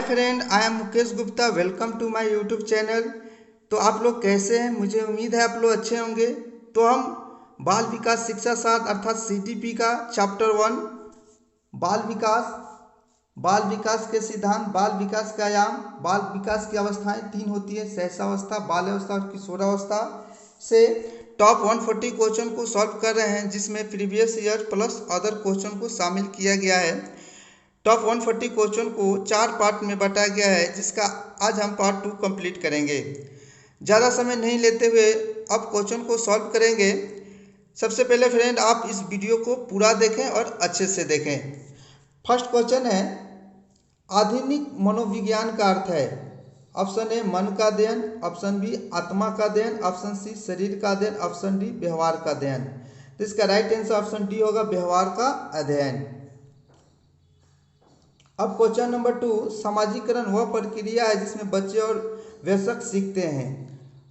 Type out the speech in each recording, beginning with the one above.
Friend, I am Mukesh Gupta. Welcome to my YouTube channel. तो आप लोग कैसे हैं? मुझे उम्मीद है आप लोग अच्छे होंगे। तो हम बाल विकास शिक्षा साथ अर्थात सीटीपी का चैप्टर 1 बाल विकास के सिद्धांत, बाल विकास के आयाम, बाल विकास की अवस्थाएं 3 होती है, शैशवावस्था, बाल्यावस्था और किशोरावस्था से टॉप 140 क्वेश्चन को सॉल्व कर रहे हैं, जिसमें previous year plus other question को शामिल किया गया है। टॉप 140 क्वेश्चन को 4 पार्ट में बांटा गया है, जिसका आज हम पार्ट 2 कंप्लीट करेंगे। ज़्यादा समय नहीं लेते हुए अब क्वेश्चन को सॉल्व करेंगे। सबसे पहले फ्रेंड, आप इस वीडियो को पूरा देखें और अच्छे से देखें। फर्स्ट क्वेश्चन है, आधुनिक मनोविज्ञान का अर्थ है। ऑप्शन ए मन का अध्ययन, ऑप्शन बी आत्मा का अध्ययन, ऑप्शन सी शरीर का अध्ययन, ऑप्शन डी व्यवहार का अध्ययन। तो इसका राइट आंसर ऑप्शन डी होगा, व्यवहार का अध्ययन। अब क्वेश्चन नंबर 2, सामाजिकरण वह प्रक्रिया है जिसमें बच्चे और वयस्क सीखते हैं।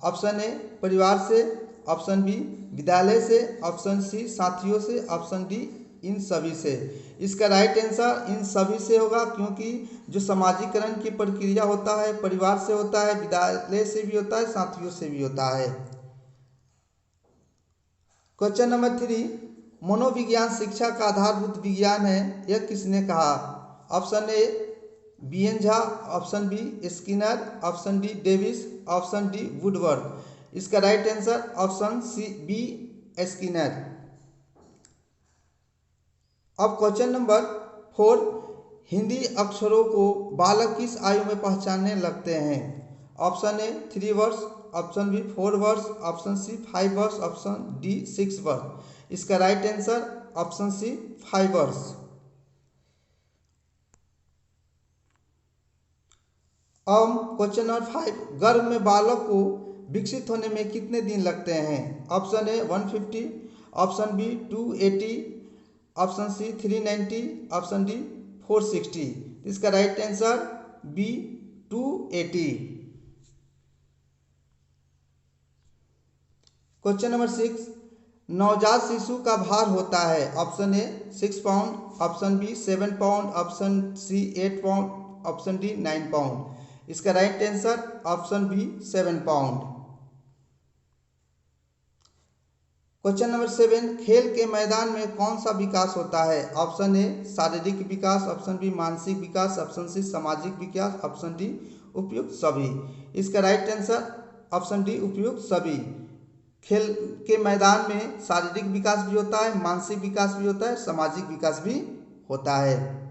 ऑप्शन ए परिवार से, ऑप्शन बी विद्यालय से, ऑप्शन सी साथियों से, ऑप्शन डी इन सभी से। इसका राइट आंसर इन सभी से होगा, क्योंकि जो सामाजिकरण की प्रक्रिया होता है परिवार से होता है, विद्यालय से भी होता है, साथियों से भी होता है। क्वेश्चन नंबर 3, मनोविज्ञान शिक्षा का आधारभूत विज्ञान है, यह किसने कहा? Option A B N Jha, option B Skinner, option D Davis, option D Woodward. इसका right answer option C B Skinner. अब क्वेश्चन नंबर 4, हिंदी अक्षरों को बालक किस आयु में पहचानने लगते हैं? ऑप्शन ए 3 वर्ष, ऑप्शन बी 4 वर्ष, ऑप्शन सी 5 वर्ष, ऑप्शन डी 6 वर्ष। इसका राइट आंसर ऑप्शन सी 5 वर्ष। अब क्वेश्चन नंबर 5, गर्भ में बालक को विकसित होने में कितने दिन लगते हैं? Option A 150, option B 280, option C 390, option D 460। इसका right answer B 280। Question number 6, नवजात शिशु का भार होता है। Option A 6 pound, option B 7 pound, option C 8 pound, option D 9 pound. इसका right answer option B 7 pound. Question number 7, खेल के मैदान में कौन सा विकास होता है? ऑप्शन ए शारीरिक विकास, ऑप्शन बी मानसिक विकास, ऑप्शन सी सामाजिक विकास, ऑप्शन डी उपयुक्त सभी। इसका राइट आंसर ऑप्शन डी उपयुक्त सभी। खेल के मैदान में शारीरिक विकास भी होता है, मानसिक विकास भी होता है, सामाजिक विकास भी होता है।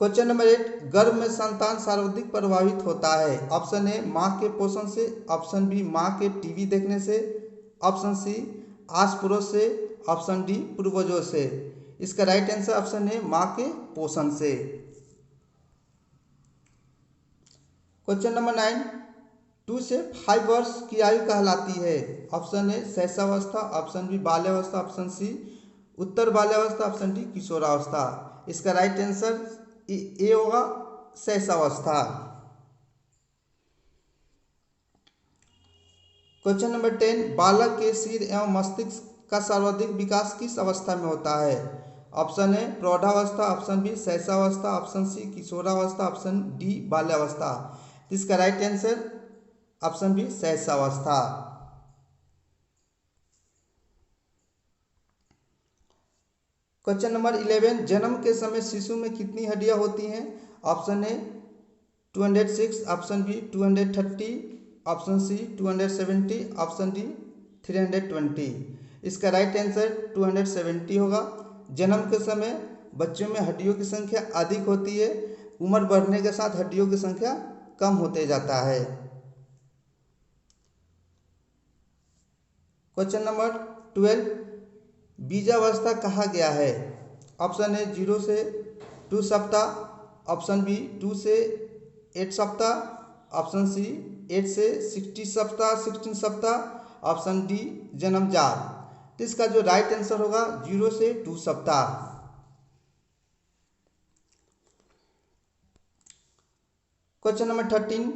क्वेश्चन नंबर 8, गर्भ में संतान सर्वाधिक प्रभावित होता है। ऑप्शन ए माँ के पोषण से, ऑप्शन बी माँ के टीवी देखने से, ऑप्शन सी आस पड़ोस से, ऑप्शन डी पूर्वजों से। इसका राइट आंसर ऑप्शन ए माँ के पोषण से। क्वेश्चन नंबर 9, 2 से 5 वर्ष की आयु कहलाती है। ऑप्शन ए शैशवावस्था, ऑप्शन बी बाल्यावस्था, ऑप्शन सी उत्तर बाल्यावस्था, ऑप्शन डी किशोरावस्था। इसका राइट आंसर ए होगा शैशवावस्था। क्वेश्चन नंबर 10, बालक के सिर एवं मस्तिष्क का सर्वाधिक विकास किस अवस्था में होता है? ऑप्शन ए प्रौढ़ावस्था, ऑप्शन बी शैशवावस्था, ऑप्शन सी किशोरावस्था, ऑप्शन डी बाल्यावस्था। इसका राइट आंसर ऑप्शन बी शैशवावस्था। क्वेश्चन नंबर 11, जन्म के समय शिशु में कितनी हड्डियां होती हैं? Option A 206, option B 230, option C 270, option D 320। इसका राइट आंसर 270 होगा। जन्म के समय बच्चों में हड्डियों की संख्या अधिक होती है, उम्र बढ़ने के साथ हड्डियों की संख्या कम होते जाता है। क्वेश्चन नंबर 12, बीजावस्था कहा गया है। ऑप्शन ए 0 से 2 सप्ताह, ऑप्शन बी 2 से 8 सप्ताह, ऑप्शन सी 8 से 16 सप्ताह, ऑप्शन डी जन्मजात। तो इसका जो राइट आंसर होगा 0 से 2 सप्ताह। क्वेश्चन नंबर 13,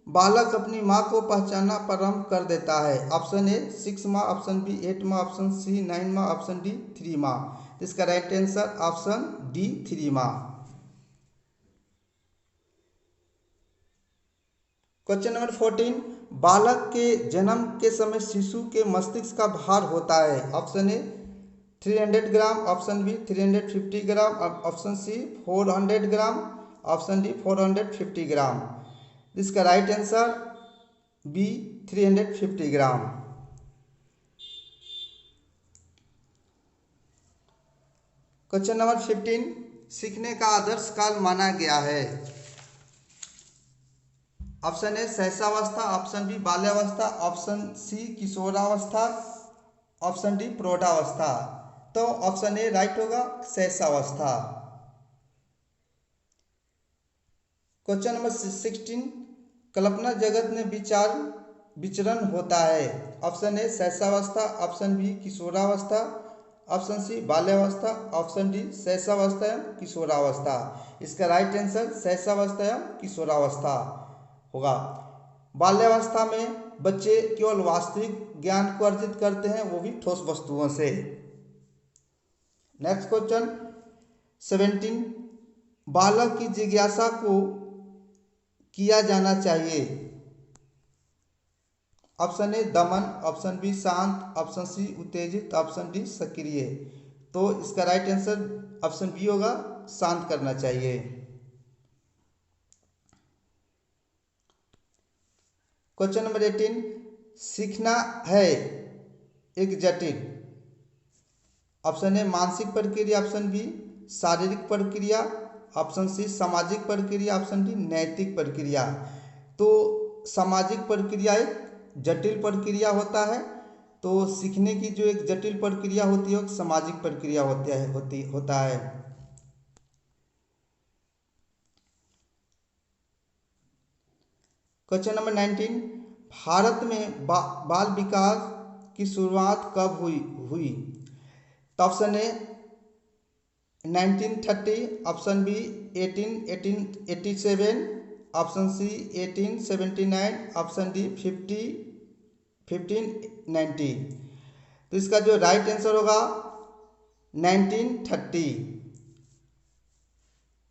बालक अपनी माँ को पहचानना प्रारंभ कर देता है। ऑप्शन ए 6 माह, ऑप्शन बी 8 माह, ऑप्शन सी 9 माह, ऑप्शन डी 3 माह। इसका राइट आंसर ऑप्शन डी 3 माह। क्वेश्चन नंबर 14, बालक के जन्म के समय शिशु के मस्तिष्क का भार होता है। Option A 300 gram, option B 350 gram, option C 400 gram, option D 450 gram. इसका right answer B 350 gram. Question number 15, सीखने का आदर्श काल माना गया है। ऑप्शन ए शैशवावस्था, ऑप्शन बी बाल्यावस्था, ऑप्शन सी किशोरावस्था, ऑप्शन डी प्रौढ़ावस्था। तो ऑप्शन ए राइट होगा, शैशवावस्था। क्वेश्चन नंबर 16, कल्पना जगत में विचरण होता है। ऑप्शन ए शैशवावस्था, ऑप्शन बी किशोरावस्था, ऑप्शन सी बाल्यावस्था, ऑप्शन डी शैशवावस्था एवं किशोरावस्था। इसका राइट आंसर शैशवावस्था एवं किशोरावस्था होगा। बाल्यावस्था में बच्चे केवल वास्तविक ज्ञान को अर्जित करते हैं, वो भी ठोस वस्तुओं से। नेक्स्ट क्वेश्चन 17, बालक की जिज्ञासा को किया जाना चाहिए। Option A Daman, option B शांत, ऑप्शन सी उत्तेजित, ऑप्शन डी सक्रिय। तो इसका राइट आंसर ऑप्शन बी होगा, शांत करना चाहिए। क्वेश्चन नंबर 18, सीखना है एक जटिल। ऑप्शन ए मानसिक प्रक्रिया, ऑप्शन बी शारीरिक प्रक्रिया, ऑप्शन सी सामाजिक प्रक्रिया, ऑप्शन डी नैतिक प्रक्रिया। तो सामाजिक प्रक्रिया एक जटिल प्रक्रिया होता है। तो सीखने की जो एक जटिल प्रक्रिया होती है वो सामाजिक प्रक्रिया होता है। क्वेश्चन नंबर 19, भारत में बाल विकास की शुरुआत कब हुई? तो option A 1930, option B 1887, option C 1879, option D 1590। तो इसका जो राइट आंसर होगा 1930।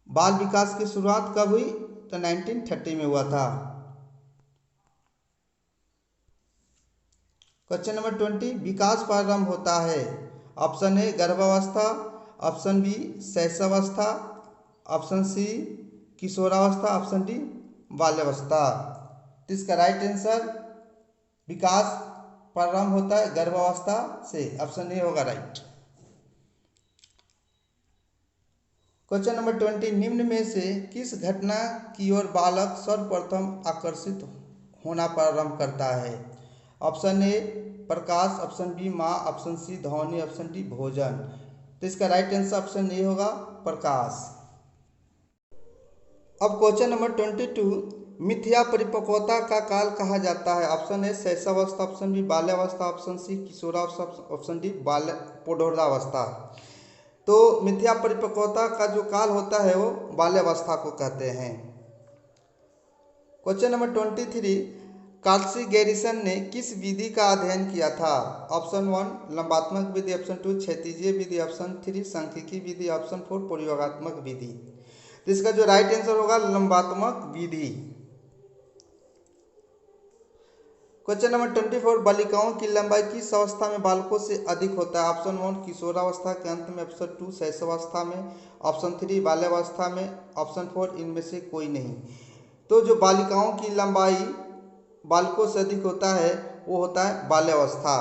बाल विकास की शुरुआत कब हुई? तो 1930 में हुआ था। क्वेश्चन नंबर 20, विकास प्रारंभ होता है। ऑप्शन ए गर्भावस्था, ऑप्शन बी शैशवावस्था, ऑप्शन सी किशोरावस्था, ऑप्शन डी बाल्यावस्था। तो इसका राइट आंसर विकास प्रारंभ होता है गर्भावस्था से, ऑप्शन ए होगा राइट। क्वेश्चन नंबर 20, निम्न में से किस घटना की ओर बालक सर्वप्रथम आकर्षित होना प्रारंभ करता है? ऑप्शन ए प्रकाश, ऑप्शन बी माँ, ऑप्शन सी ध्वनि, ऑप्शन डी भोजन। तो इसका राइट आंसर ऑप्शन ए होगा प्रकाश। अब क्वेश्चन नंबर 22, मिथ्या परिपक्वता का काल कहा जाता है। ऑप्शन ए शैशवावस्था, ऑप्शन बी बाल्यावस्था, ऑप्शन सी किशोरावस्था, ऑप्शन डी प्रौढ़ावस्था। तो मिथ्या परिपक्वता का जो काल होता है वो बाल्यावस्था को कहते हैं। क्वेश्चन नंबर 23, कार्सी गैरिसन ने किस विधि का अध्ययन किया था? ऑप्शन 1 लंबात्मक विधि, ऑप्शन 2 क्षैतिजीय विधि, ऑप्शन 3 सांख्यिकी विधि, ऑप्शन 4 प्रयोगात्मक विधि। तो इसका जो राइट आंसर होगा लंबात्मक विधि। क्वेश्चन नंबर 24, बालिकाओं की लंबाई किस अवस्था में बालकों से अधिक होता है? ऑप्शन 1 किशोरावस्था के अंत में, ऑप्शन 2 शैशवावस्था में, ऑप्शन 3 बाल्यावस्था में, ऑप्शन 4 इनमें से कोई नहीं। तो जो बालिकाओं की लंबाई बालकों से अधिक होता है वो होता है बाल्यावस्था।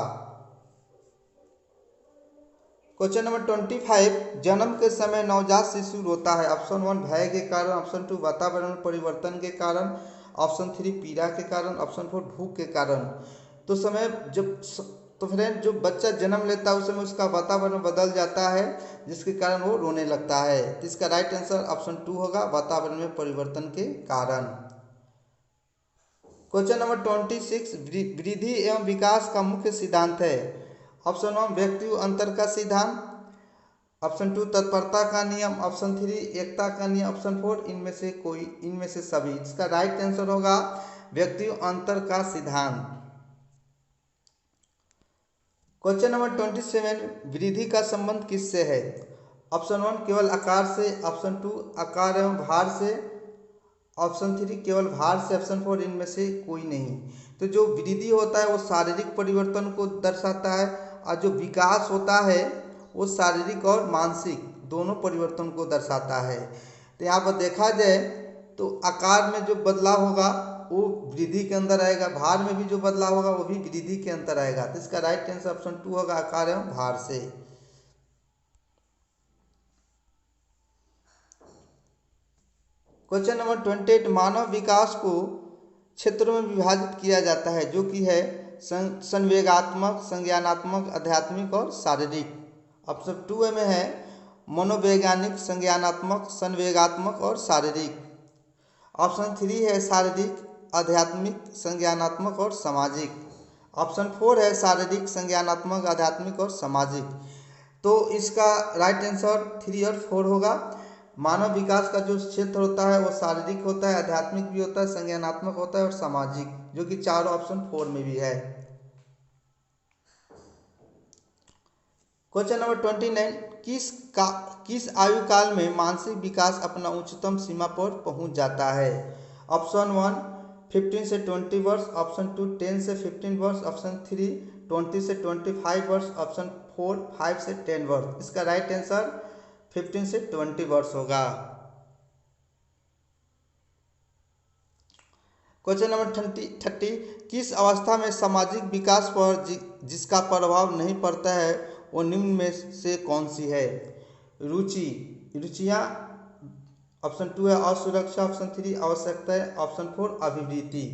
क्वेश्चन नंबर 25, जन्म के समय नवजात शिशु रोता है। ऑप्शन 1 भय के कारण, ऑप्शन 2 वातावरण में परिवर्तन के कारण, ऑप्शन 3 पीड़ा के कारण, ऑप्शन 4 भूख के कारण। तो फ्रेंड जो बच्चा जन्म लेता है उस समय उसका वातावरण बदल जाता है जिसके कारण वो रोने लगता है। तो इसका राइट आंसर ऑप्शन 2 होगा, वातावरण में परिवर्तन के कारण। क्वेश्चन नंबर 26, वृद्धि एवं विकास का मुख्य सिद्धांत है। ऑप्शन 1 व्यक्ति अंतर का सिद्धांत, ऑप्शन 2 तत्परता का नियम, ऑप्शन 3 एकता का नियम, ऑप्शन 4 इनमें से सभी। इसका राइट आंसर होगा व्यक्ति अंतर का सिद्धांत। क्वेश्चन नंबर 27, वृद्धि का संबंध किससे है? ऑप्शन 1 केवल आकार से, ऑप्शन 2 आकार एवं भार से, ऑप्शन 3 केवल भार से, ऑप्शन 4 इनमें से कोई नहीं। तो जो वृद्धि होता है वो शारीरिक परिवर्तन को दर्शाता है, और जो विकास होता है वो शारीरिक और मानसिक दोनों परिवर्तन को दर्शाता है। तो यहाँ पर देखा जाए तो आकार में जो बदलाव होगा वो वृद्धि के अंदर आएगा, भार में भी जो बदलाव होगा वो भी वृद्धि के अंदर आएगा। तो इसका राइट आंसर ऑप्शन 2 होगा, आकार एवं भार से। क्वेश्चन नंबर 28, मानव विकास को क्षेत्रों में विभाजित किया जाता है, जो कि है संवेगात्मक, संज्ञानात्मक, आध्यात्मिक और शारीरिक। ऑप्शन 2 में है मनोवैज्ञानिक, संज्ञानात्मक, संवेगात्मक और शारीरिक। ऑप्शन 3 है शारीरिक, आध्यात्मिक, संज्ञानात्मक और सामाजिक। ऑप्शन 4 है शारीरिक, संज्ञानात्मक, आध्यात्मिक और सामाजिक। तो इसका राइट आंसर 3 और 4 होगा। मानव विकास का जो क्षेत्र होता है वो शारीरिक होता है, आध्यात्मिक भी होता है, संज्ञानात्मक होता है और सामाजिक, जो कि चारों ऑप्शन 4 में भी है। क्वेश्चन नंबर 29, किस आयु काल में मानसिक विकास अपना उच्चतम सीमा पर पहुंच जाता है? ऑप्शन 1 15 से 20 वर्ष, ऑप्शन 2 10 से 15 वर्ष, ऑप्शन 3 20 से 25 वर्ष, ऑप्शन 4 5 से 10 वर्ष। इसका राइट आंसर 15 से 20 वर्ष होगा। क्वेश्चन नंबर 30, किस अवस्था में सामाजिक विकास पर जिसका प्रभाव नहीं पड़ता है वो निम्न में से कौन सी है? रुचियाँ, ऑप्शन 2 है असुरक्षा, ऑप्शन 3 आवश्यकता है, ऑप्शन 4 अभिवृत्ति।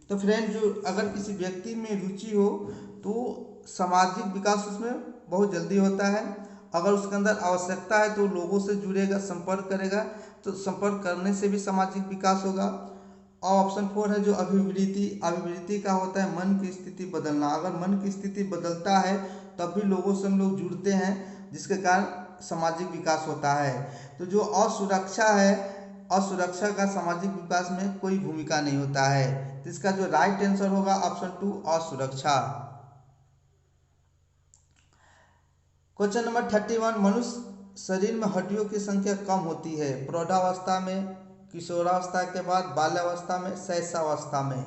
तो फ्रेंड, जो अगर किसी व्यक्ति में रुचि हो तो सामाजिक विकास उसमें बहुत जल्दी होता है। अगर उसके अंदर आवश्यकता है तो लोगों से जुड़ेगा, संपर्क करेगा, तो संपर्क करने से भी सामाजिक विकास होगा। और ऑप्शन 4 है जो अभिवृत्ति का होता है मन की स्थिति बदलना। अगर मन की स्थिति बदलता है तब भी लोगों से हम लोग जुड़ते हैं, जिसके कारण सामाजिक विकास होता है। तो जो असुरक्षा है, असुरक्षा का सामाजिक विकास में कोई भूमिका नहीं होता है। तो इसका जो राइट आंसर होगा ऑप्शन 2 असुरक्षा। क्वेश्चन नंबर 31, मनुष्य शरीर में हड्डियों की संख्या कम होती है प्रौढ़ावस्था में, किशोरावस्था के बाद, बाल्यावस्था में, शैशवावस्था में।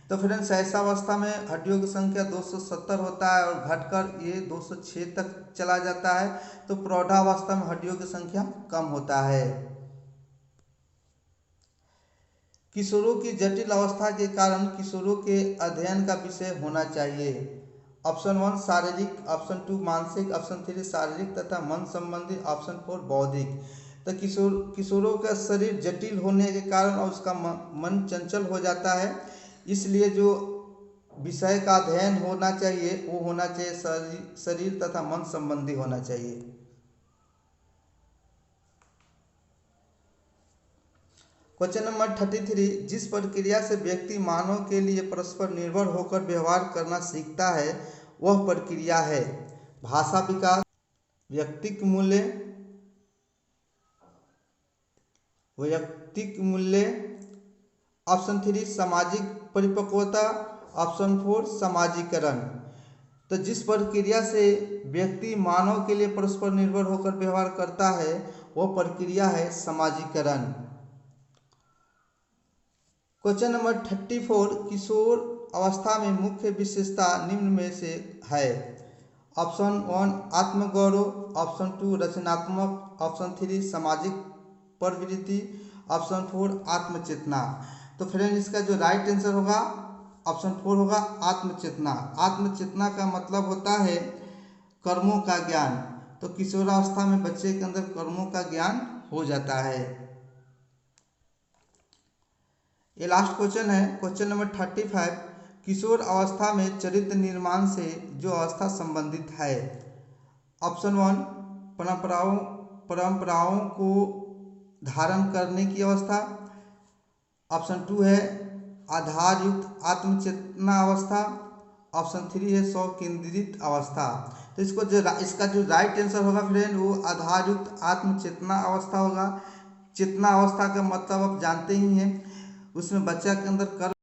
तो फ्रेंड, शैशवावस्था में हड्डियों की संख्या 270 होता है और घटकर ये 206 तक चला जाता है। तो प्रौढ़ावस्था में हड्डियों की संख्या कम होता है। किशोरों की जटिल अवस्था के कारण किशोरों के अध्ययन का विषय होना चाहिए। ऑप्शन 1 शारीरिक, ऑप्शन 2 मानसिक, ऑप्शन 3 शारीरिक तथा मन संबंधी, ऑप्शन 4 बौद्धिक। तो किशोरों का शरीर जटिल होने के कारण और उसका मन चंचल हो जाता है, इसलिए जो विषय का अध्ययन होना चाहिए वो होना चाहिए शरीर तथा मन संबंधी होना चाहिए। क्वेश्चन नंबर 33, जिस प्रक्रिया से व्यक्ति मानव के लिए परस्पर निर्भर होकर व्यवहार करना सीखता है वह प्रक्रिया है भाषा विकास, वैयक्तिक मूल्य, ऑप्शन 3 सामाजिक परिपक्वता, ऑप्शन 4 समाजीकरण। तो जिस प्रक्रिया से व्यक्ति मानव के लिए परस्पर निर्भर होकर व्यवहार करता है वह प्रक्रिया है समाजीकरण। क्वेश्चन नंबर 34, किशोर अवस्था में मुख्य विशेषता निम्न में से है। ऑप्शन 1 आत्मगौरव, ऑप्शन 2 रचनात्मक, ऑप्शन 3 सामाजिक प्रवृत्ति, ऑप्शन 4 आत्मचेतना। तो फ्रेंड, इसका जो राइट आंसर होगा ऑप्शन 4 होगा आत्मचेतना। आत्मचेतना का मतलब होता है कर्मों का ज्ञान। तो किशोरावस्था में बच्चे के अंदर कर्मों का ज्ञान हो जाता है। ये लास्ट क्वेश्चन है, क्वेश्चन नंबर 35, किशोर अवस्था में चरित्र निर्माण से जो अवस्था संबंधित है। ऑप्शन 1 परंपराओं को धारण करने की अवस्था, ऑप्शन 2 है आधार युक्त आत्मचेतना अवस्था, ऑप्शन 3 है स्व केंद्रित अवस्था। तो इसका जो राइट आंसर होगा फ्रेंड वो आधार युक्त आत्मचेतना अवस्था होगा। चेतना अवस्था का मतलब आप जानते ही हैं, उसमें बच्चा के अंदर कर्म